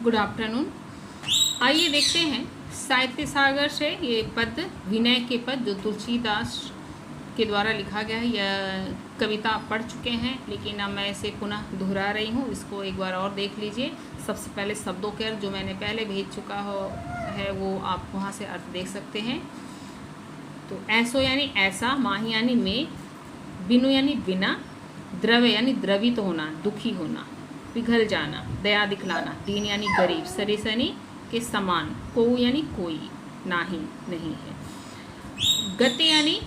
Good afternoon. आइए देखते हैं साहित्य सागर से ये पद, विनय के पद जो तुलसीदास के द्वारा लिखा गया है। यह कविता आप पढ़ चुके हैं, लेकिन अब मैं इसे पुनः दोहरा रही हूँ। इसको एक बार और देख लीजिए। सबसे पहले शब्दों के अर्थ जो मैंने पहले भेज चुका है वो आप वहाँ से अर्थ देख सकते हैं। तो ऐसो यानी ऐसा, माही यानी में, बिनु यानी बिना, द्रव्य यानी द्रवित होना, दुखी होना, पिघल जाना, दया दिखलाना, दीन यानी गरीब, सरिस यानी के समान, को यानी कोई, नाही नहीं है, गति यानी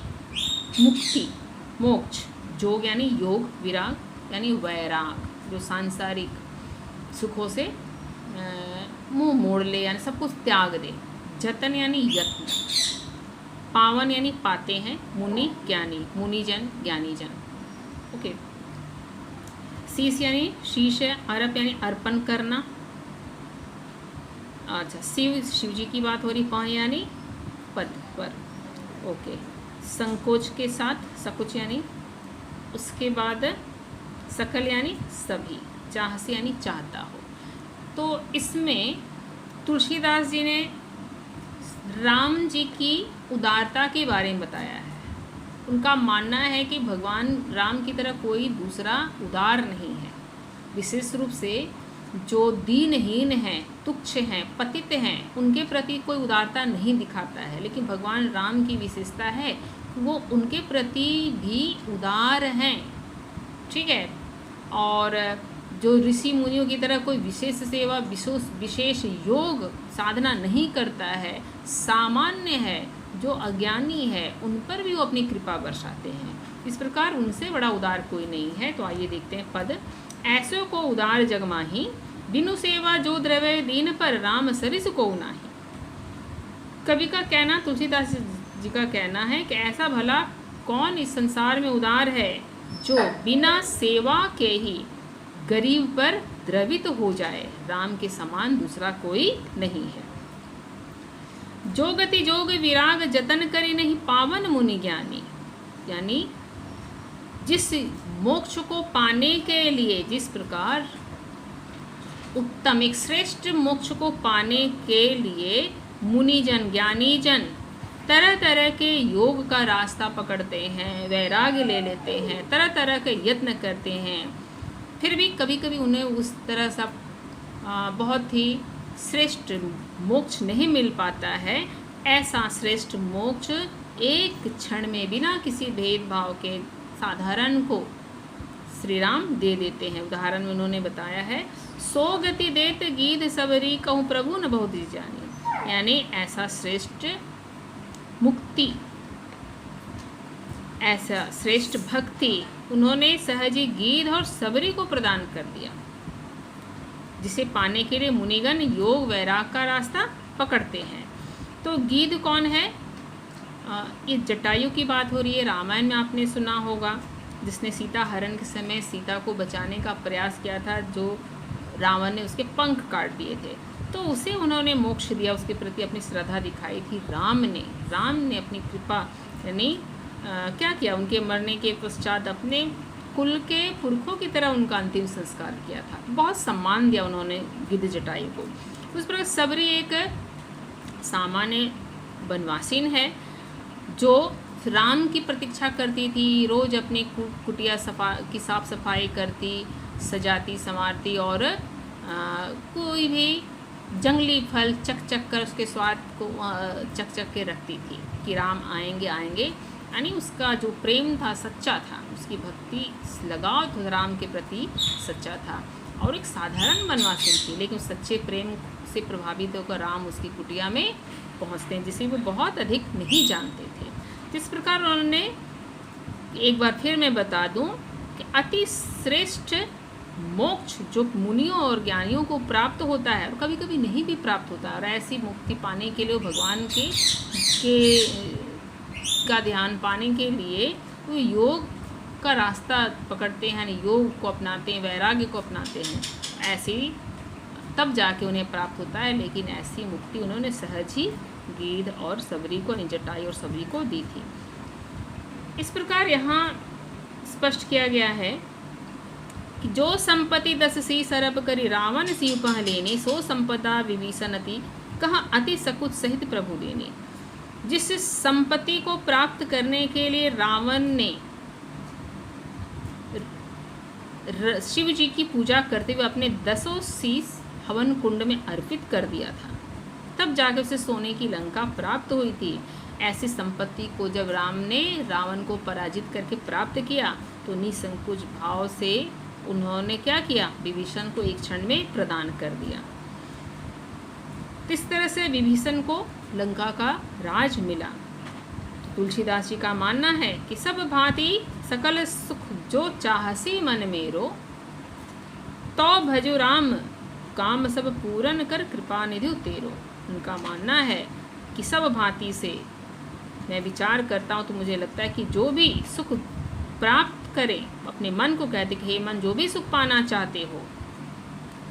मुक्ति मोक्ष, जोग यानी योग, विराग यानी वैराग जो सांसारिक सुखों से मुंह मोड़ ले यानी सब कुछ त्याग दे, जतन यानी यत्न, पावन यानी पाते हैं, मुनि ज्ञानी, मुनिजन ज्ञानीजन। ओके। शीश यानी शीश है, अर्प यानी अर्पण करना। अच्छा, शिव जी की बात हो रही, पानी यानी पद पर। ओके। संकोच के साथ सकुच यानी, उसके बाद सकल यानी सभी, चाहसी यानी चाहता हो। तो इसमें तुलसीदास जी ने राम जी की उदारता के बारे में बताया है। उनका मानना है कि भगवान राम की तरह कोई दूसरा उदार नहीं है। विशेष रूप से जो दीनहीन हैं, तुच्छ हैं, पतित हैं, उनके प्रति कोई उदारता नहीं दिखाता है, लेकिन भगवान राम की विशेषता है वो उनके प्रति भी उदार हैं। ठीक है। और जो ऋषि मुनियों की तरह कोई विशेष सेवा, विशेष योग साधना नहीं करता है, सामान्य है, जो अज्ञानी है उन पर भी वो अपनी कृपा बरसाते हैं। इस प्रकार उनसे बड़ा उदार कोई नहीं है। तो आइए देखते हैं पद। ऐसो को उदार जग माही, बिनु सेवा जो द्रव्य दीन पर, राम सरिस को नाही। कवि का कहना, तुलसीदास जी का कहना है कि ऐसा भला कौन इस संसार में उदार है जो बिना सेवा के ही गरीब पर द्रवित हो जाए। राम के समान दूसरा कोई नहीं है। जो गति जोग विराग जतन करे नहीं, पावन मुनि ज्ञानी। यानी जिस मोक्ष को पाने के लिए, जिस प्रकार उत्तम एक श्रेष्ठ मोक्ष को पाने के लिए मुनिजन ज्ञानी जन तरह तरह के योग का रास्ता पकड़ते हैं, वैराग्य ले लेते हैं, तरह तरह के यत्न करते हैं, फिर भी कभी कभी उन्हें उस तरह सा बहुत ही श्रेष्ठ मोक्ष नहीं मिल पाता है। ऐसा श्रेष्ठ मोक्ष एक क्षण में बिना किसी भेदभाव के साधारण को श्री राम दे देते हैं। उदाहरण में उन्होंने बताया है, सो गति देत गीध सबरी कहूँ प्रभु न बहुत जानी। यानी ऐसा श्रेष्ठ मुक्ति, ऐसा श्रेष्ठ भक्ति उन्होंने सहजी गीध और सबरी को प्रदान कर दिया, जिसे पाने के लिए मुनिगण योग वैराग का रास्ता पकड़ते हैं। तो गीध कौन है? ये जटायु की बात हो रही है। रामायण में आपने सुना होगा, जिसने सीता हरण के समय सीता को बचाने का प्रयास किया था, जो रावण ने उसके पंख काट दिए थे, तो उसे उन्होंने मोक्ष दिया, उसके प्रति अपनी श्रद्धा दिखाई थी। राम ने अपनी कृपा यानी क्या किया, उनके मरने के पश्चात अपने कुल के पुरखों की तरह उनका अंतिम संस्कार किया था। बहुत सम्मान दिया उन्होंने गिद्ध जटायु को। उस प्रकार सबरी एक सामान्य वनवासिन है जो राम की प्रतीक्षा करती थी, रोज अपनी कुटिया की साफ सफाई करती, सजाती संवारती और कोई भी जंगली फल चक कर उसके स्वाद को चक के रखती थी कि राम आएंगे। यानी उसका जो प्रेम था सच्चा था, उसकी भक्ति लगाव तो राम के प्रति सच्चा था, और एक साधारण वनवासिन थी, लेकिन सच्चे प्रेम से प्रभावित होकर राम उसकी कुटिया में पहुंचते हैं, जिसे वो बहुत अधिक नहीं जानते थे। जिस प्रकार उन्होंने, एक बार फिर मैं बता दूं कि अति श्रेष्ठ मोक्ष जो मुनियों और ज्ञानियों को प्राप्त होता है और कभी कभी नहीं भी प्राप्त होता, और ऐसी मुक्ति पाने के लिए भगवान का ध्यान पाने के लिए वो योग का रास्ता पकड़ते हैं, योग को अपनाते हैं, वैराग्य को अपनाते हैं। ऐसी तब जाके उन्हें प्राप्त होता है। लेकिन ऐसी मुक्ति उन्होंने सहज ही गीध और सबरी को, जटायु और सबरी को दी थी। इस प्रकार यहाँ स्पष्ट किया गया है कि जो संपत्ति 10 सी सरब करी रावण सिंह पह लेने, सो संपदा विभीषण अति कहा अति सकुच सहित प्रभु देने। जिस संपत्ति को प्राप्त करने के लिए रावण ने शिव जी की पूजा करते हुए अपने 10 शीश हवन कुंड में अर्पित कर दिया था, तब जाकर उसे सोने की लंका प्राप्त हुई थी। ऐसी संपत्ति को जब राम ने रावण को पराजित करके प्राप्त किया तो निसंकोच भाव से उन्होंने क्या किया, विभीषण को एक क्षण में प्रदान कर दिया। इस तरह से विभीषण को लंका का राज मिला। तो तुलसीदास जी का मानना है कि सब भांति सकल सुख जो चाहसी मन मेरो, तो भजो राम काम सब पूरन कर कृपा निधि तेरो। उनका मानना है कि सब भांति से मैं विचार करता हूँ तो मुझे लगता है कि जो भी सुख प्राप्त करे, अपने मन को कहते कि हे मन, जो भी सुख पाना चाहते हो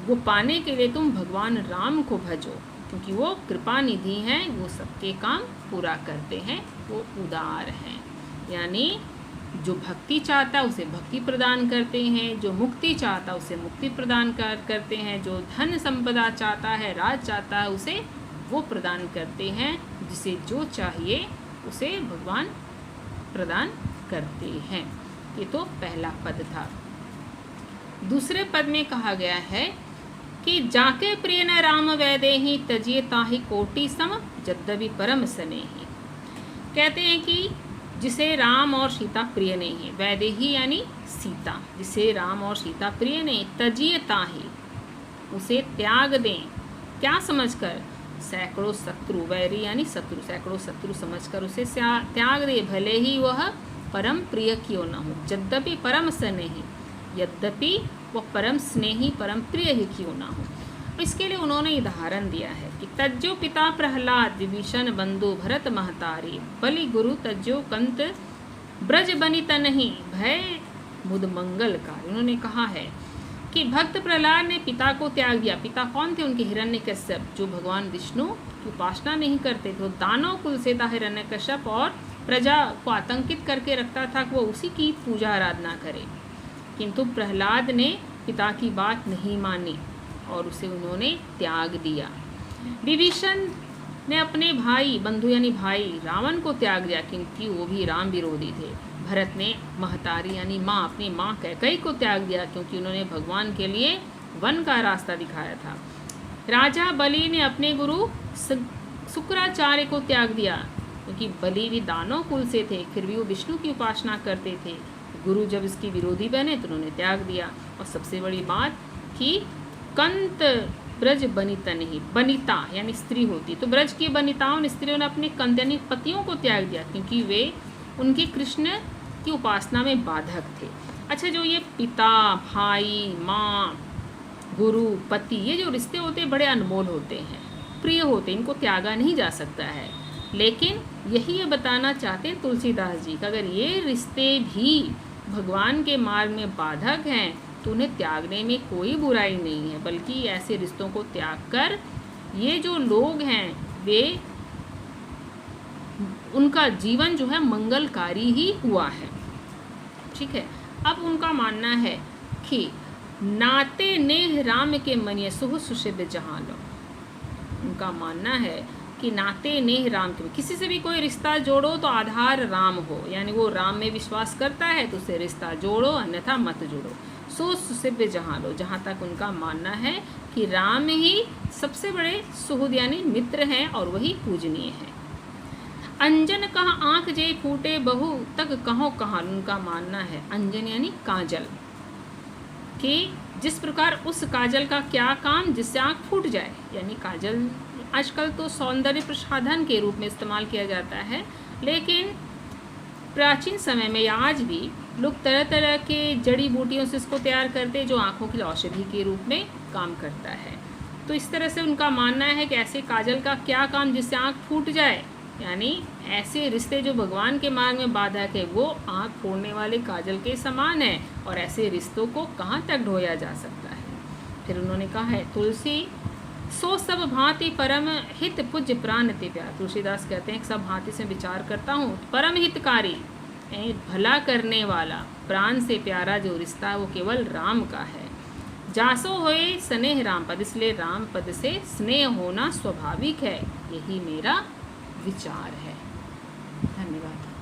वो पाने के लिए तुम भगवान राम को भजो, क्योंकि वो कृपा निधि हैं, वो सबके काम पूरा करते हैं, वो उदार हैं। यानी जो भक्ति चाहता है उसे भक्ति प्रदान करते हैं, जो मुक्ति चाहता है उसे मुक्ति प्रदान करते हैं, जो धन संपदा चाहता है, राज चाहता है, उसे वो प्रदान करते हैं। जिसे जो चाहिए उसे भगवान प्रदान करते हैं। ये तो पहला पद था। दूसरे पद में कहा गया है कि जाके प्रिय न राम वैदेही, तजिए ताहि कोटि सम यद्यपि परम स्नेही। कहते हैं कि जिसे राम और सीता प्रिय नहीं है, वैदेही यानी सीता, जिसे राम और सीता प्रिय नहीं, तजिए ताहि उसे त्याग दें, क्या समझकर, सैकड़ों शत्रु, वैरी यानी शत्रु, सैकड़ों शत्रु समझकर उसे त्याग दे, भले ही वह परम प्रिय क्यों न हो। यद्यपि परम स्नेही, यद्यपि वह परम स्नेही परम प्रिय ही क्यों ना हो। इसके लिए उन्होंने उदाहरण दिया है कि तज्जो पिता प्रहलाद, विभीषण बंधु भरत महतारी, बलि गुरु तज्जो कंत ब्रज बनित नहीं, भय मुद मंगल का। उन्होंने कहा है कि भक्त प्रहलाद ने पिता को त्याग दिया। पिता कौन थे? उनके हिरण्यकश्यप, जो भगवान विष्णु की उपासना नहीं करते थे। दानव कुल से था हिरण्यकश्यप और प्रजा को आतंकित करके रखता था कि वो उसी की पूजा आराधना करे, किंतु प्रहलाद ने पिता की बात नहीं मानी और उसे उन्होंने त्याग दिया। विभीषण ने अपने भाई, बंधु यानी भाई रावण को त्याग दिया, क्योंकि वो भी राम विरोधी थे। भरत ने महतारी यानी माँ, अपनी माँ कैकेयी को त्याग दिया, क्योंकि उन्होंने भगवान के लिए वन का रास्ता दिखाया था। राजा बलि ने अपने गुरु शुक्राचार्य को त्याग दिया, क्योंकि बलि भी दानव कुल से थे, फिर भी वो विष्णु की उपासना करते थे। गुरु जब इसकी विरोधी बने तो उन्होंने त्याग दिया। और सबसे बड़ी बात कि कंत ब्रज बनिता नहीं, बनिता यानी स्त्री होती, तो ब्रज की बनिताओं ने, स्त्रियों ने अपने कंत यानी पतियों को त्याग दिया, क्योंकि वे उनके कृष्ण की उपासना में बाधक थे। अच्छा, जो ये पिता, भाई, माँ, गुरु, पति, ये जो रिश्ते होते हैं बड़े अनमोल होते हैं, प्रिय होते हैं, इनको त्यागा नहीं जा सकता है। लेकिन यही ये बताना चाहते हैं तुलसीदास जी कि अगर ये रिश्ते भी भगवान के मार्ग में बाधक हैं तो उन्हें त्यागने में कोई बुराई नहीं है, बल्कि ऐसे रिश्तों को त्याग कर ये जो लोग हैं वे, उनका जीवन जो है मंगलकारी ही हुआ है। ठीक है। अब उनका मानना है कि नाते नेह राम के मनिय सुह सुसिद्ध जहाँ लो। उनका मानना है कि नाते नेह राम के, किसी से भी कोई रिश्ता जोड़ो तो आधार राम हो, यानी वो राम में विश्वास करता है तो उसे रिश्ता जोड़ो, अन्यथा मत जोड़ो। सो सुसिद्ध जहाँ लो, जहाँ तक उनका मानना है कि राम ही सबसे बड़े सुहृद यानी मित्र हैं और वही पूजनीय है। अंजन कहा आँख जे फूटे बहु तक कहो कहाँ, उनका मानना है अंजन यानी काजल, कि जिस प्रकार उस काजल का क्या काम जिससे आँख फूट जाए, यानी काजल आजकल तो सौंदर्य प्रसाधन के रूप में इस्तेमाल किया जाता है, लेकिन प्राचीन समय में या आज भी लोग तरह तरह के जड़ी बूटियों से इसको तैयार करते हैं जो आँखों की औषधि के रूप में काम करता है। तो इस तरह से उनका मानना है कि ऐसे काजल का क्या काम जिससे आँख फूट जाए, यानी ऐसे रिश्ते जो भगवान के मार्ग में बाधक है वो आँख फोड़ने वाले काजल के समान है, और ऐसे रिश्तों को कहाँ तक ढोया जा सकता है। फिर उन्होंने कहा है तुलसी सो सब भांति परम हित पूज्य प्राण ते प्यार। तुलसीदास कहते हैं कि सब भांति से विचार करता हूँ, परम हितकारी भला करने वाला, प्राण से प्यारा जो रिश्ता है वो केवल राम का है। जासो होए स्नेह राम पद, इसलिए राम पद से स्नेह होना स्वाभाविक है, यही मेरा विचार है। धन्यवाद।